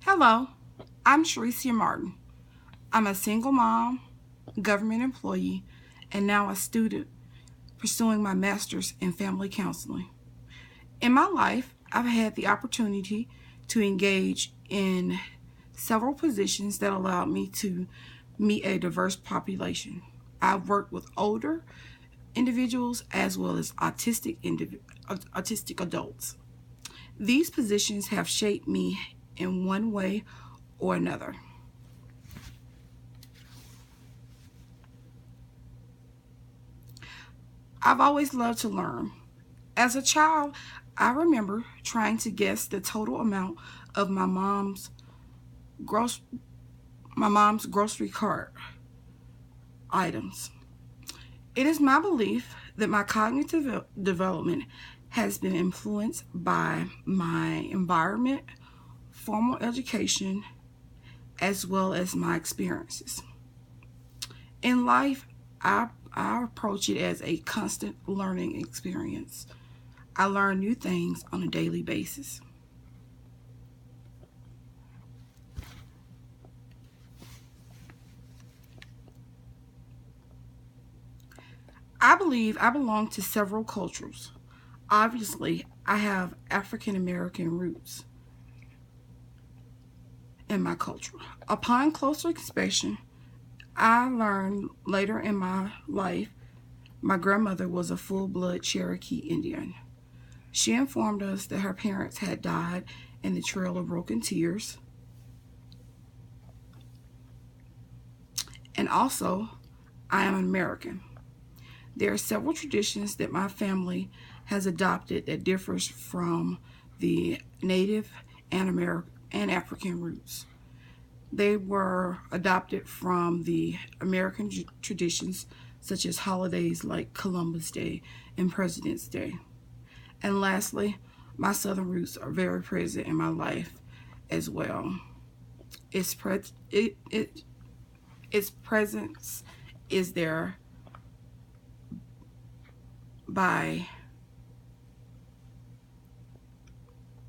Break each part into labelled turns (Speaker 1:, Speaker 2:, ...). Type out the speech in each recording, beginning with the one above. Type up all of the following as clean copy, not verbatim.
Speaker 1: Hello, I'm sheresiaMartin. I'm a single mom, government employee, and now a student pursuing my master's in family counseling. In my life, I've had the opportunity to engage in several positions that allowed me to meet a diverse population. I've worked with older individuals as well as autistic adults. These positions have shaped me in one way or another. I've always loved to learn. As a child, I remember trying to guess the total amount of gross my mom's grocery cart items. It is my belief that my cognitive development has been influenced by my environment, formal education, as well as my experiences. In life, I approach it as a constant learning experience. I learn new things on a daily basis. I believe I belong to several cultures. Obviously, I have African American roots in my culture. Upon closer inspection, I learned later in my life my grandmother was a full blood Cherokee Indian. She informed us that her parents had died in the Trail of Broken Tears, and also I am an American. There are several traditions that my family has adopted that differs from the Native and American and African roots. They were adopted from the American traditions such as holidays like Columbus Day and President's Day. And lastly, my southern roots are very present in my life as well. Its pre- it its presence is there by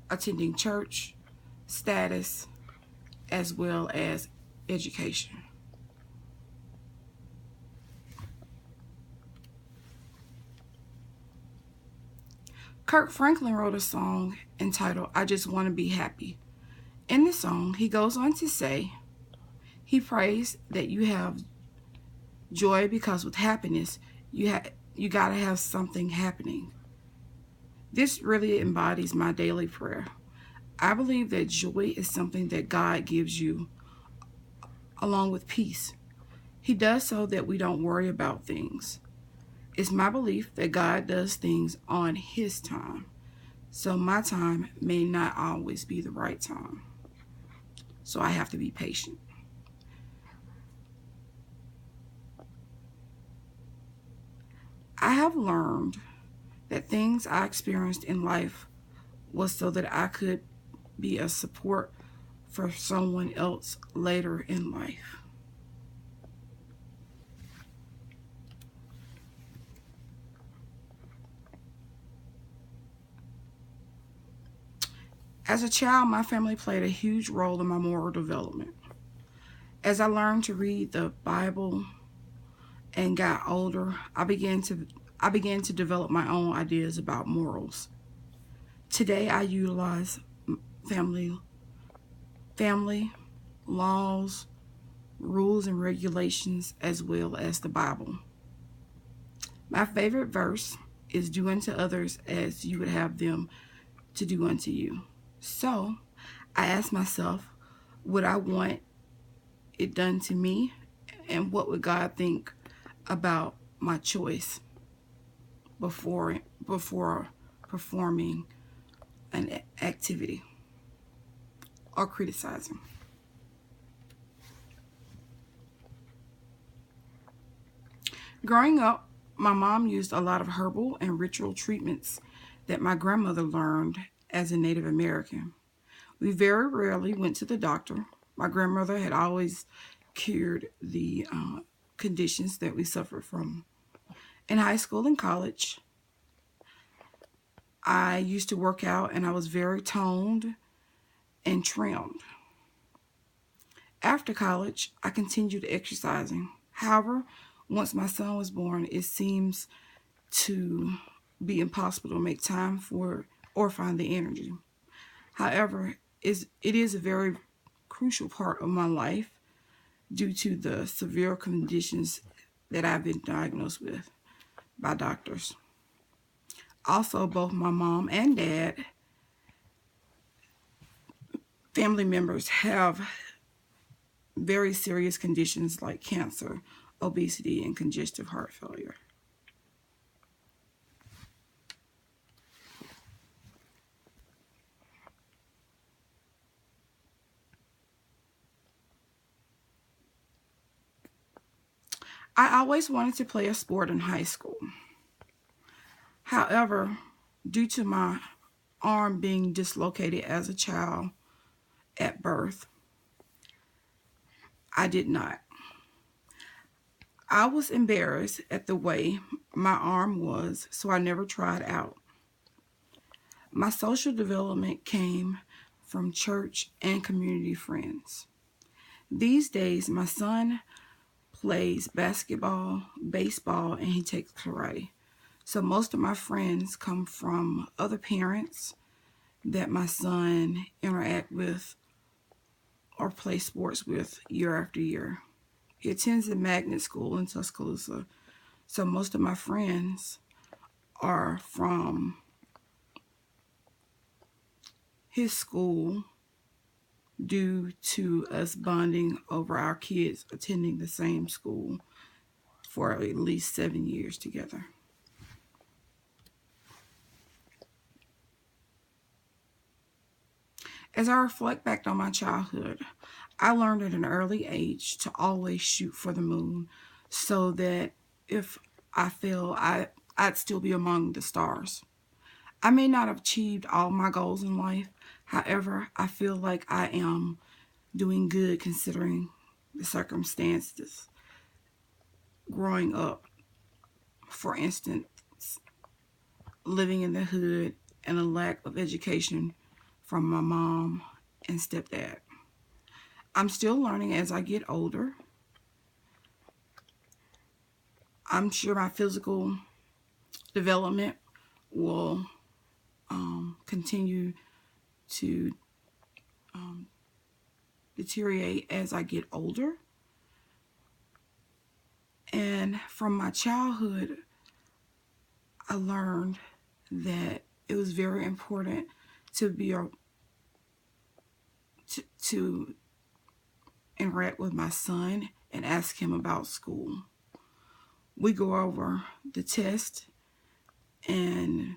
Speaker 1: attending church, status, as well as education. Kirk Franklin wrote a song entitled I Just Want to Be Happy. In the song, he goes on to say, he prays that you have joy because with happiness, you got to have something happening. This really embodies my daily prayer. I believe that joy is something that God gives you along with peace. He does so that we don't worry about things. It's my belief that God does things on His time, so my time may not always be the right time. So I have to be patient. I have learned that things I experienced in life was so that I could be a support for someone else later in life. As a child, my family played a huge role in my moral development. As I learned to read the Bible and got older, I began to develop my own ideas about morals. Today, I utilize family family laws, rules, and regulations as well as the Bible. My favorite verse is do unto others as you would have them to do unto you. So, I ask myself, would I want it done to me? And what would God think about my choice before performing an activity or criticizing? Growing up, my mom used a lot of herbal and ritual treatments that my grandmother learned as a Native American. We very rarely went to the doctor. My grandmother had always cured the conditions that we suffered from. In high school and college, I used to work out and I was very toned and trimmed. After college, I continued exercising. However, once my son was born, it seems to be impossible to make time for or find the energy. However, it is a very crucial part of my life due to the severe conditions that I've been diagnosed with by doctors. Also, both my mom and dad, family members, have very serious conditions like cancer, obesity, and congestive heart failure. I always wanted to play a sport in high school. However, due to my arm being dislocated as a child at birth, I did not. I was embarrassed at the way my arm was, so I never tried out. My social development came from church and community friends. These days, my son plays basketball, baseball, and he takes karate. So most of my friends come from other parents that my son interact with or play sports with year after year. He attends a magnet school in Tuscaloosa, so most of my friends are from his school due to us bonding over our kids attending the same school for at least 7 years together. As I reflect back on my childhood, I learned at an early age to always shoot for the moon so that if I fail, I'd still be among the stars. I may not have achieved all my goals in life. However, I feel like I am doing good considering the circumstances growing up. For instance, living in the hood and a lack of education from my mom and stepdad. I'm still learning as I get older. I'm sure my physical development will continue to deteriorate as I get older. And from my childhood, I learned that it was very important to be to interact with my son and ask him about school. We go over the test and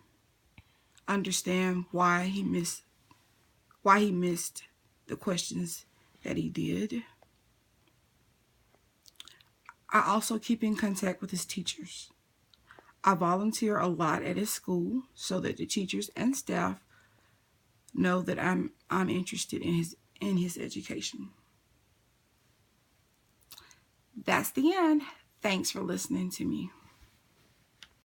Speaker 1: understand why he missed the questions that he did. I also keep in contact with his teachers. I volunteer a lot at his school so that the teachers and staff know that I'm interested in his education. That's the end. Thanks for listening to me.